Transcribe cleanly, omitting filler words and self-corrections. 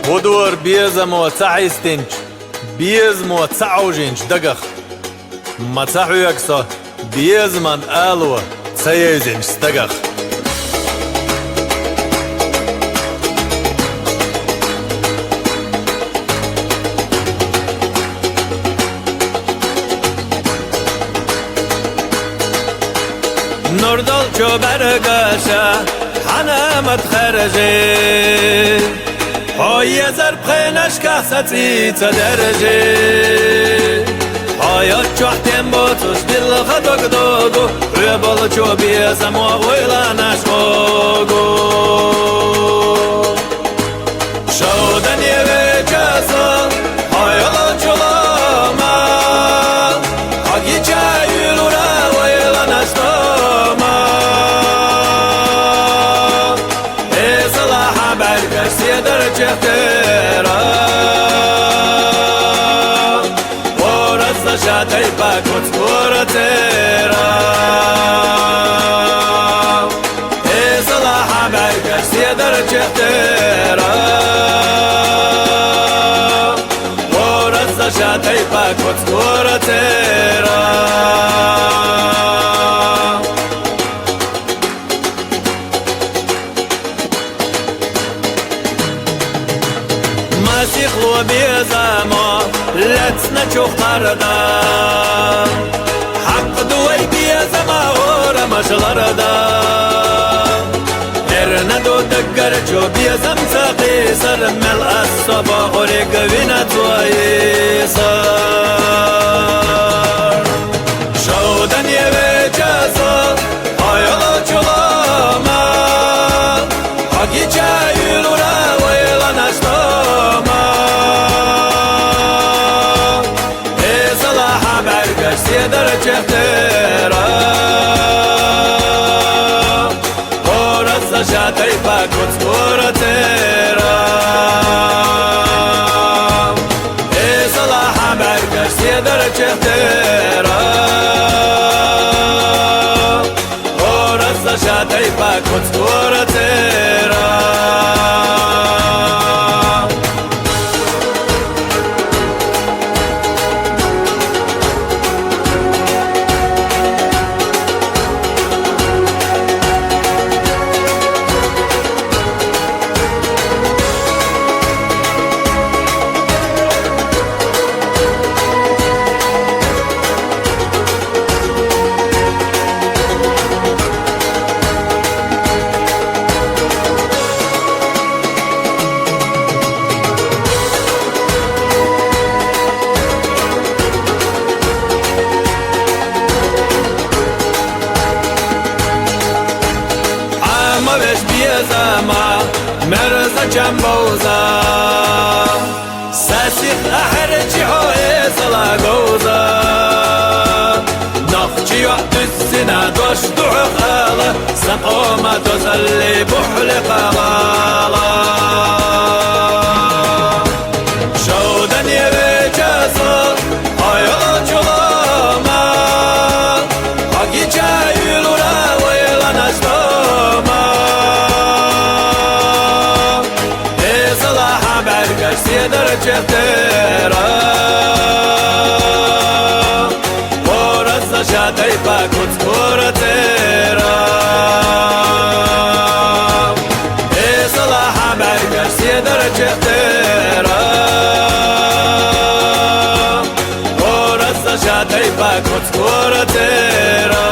ودور بيزم وتعيستنج بيزم وتعوجنج دقخ ما تعو يكسا بيزمن آلوة سيزنج ستقخ نردل جو برگاشا حنامت خرجي های زر بخینش که ستی تدرجی های چوحتیم با توش دل خداگ داگو روی بالا چو بیزم و ویلانش باگو شودن یه کسا های لا چلاما هاگی چایلو را ویلانش داما اصلاح برگش سیدر چهترا ورز شاتای پاکوت کورترا اصلاح برگش سیدر چهترا ورز شاتای پاکوت کورترا مسيخلو بيزاما لتنا چوخ مردا حق دوي بيزاما ورا مشلردا ارندو دقر چو بيزام ساقي سر مل الصبا غوري قوينة تويسا شودن يوي جازا هايلا چلاما حقي چايلو را ويلا نشتا سيدر چهترا ورز شاتای پاکوت کورترا اصلاح برگش سيدر چهترا ورز شاتای پاکوت کورترا مش بيزاما مرزا جنبوزا ساسيخ أحرجي هوي صلا قوزا نخجي وقت السنة دوش دعو خالا سقوما تزلي بحلق غالا شودن يبي جاسا هايلا جلاما حقي جايلو را ويلا نجداما سيدر چهترا ورز شاتای پاکوت کورترا اصلاح برگش سيدر چهترا ورز شاتای پاکوت کورترا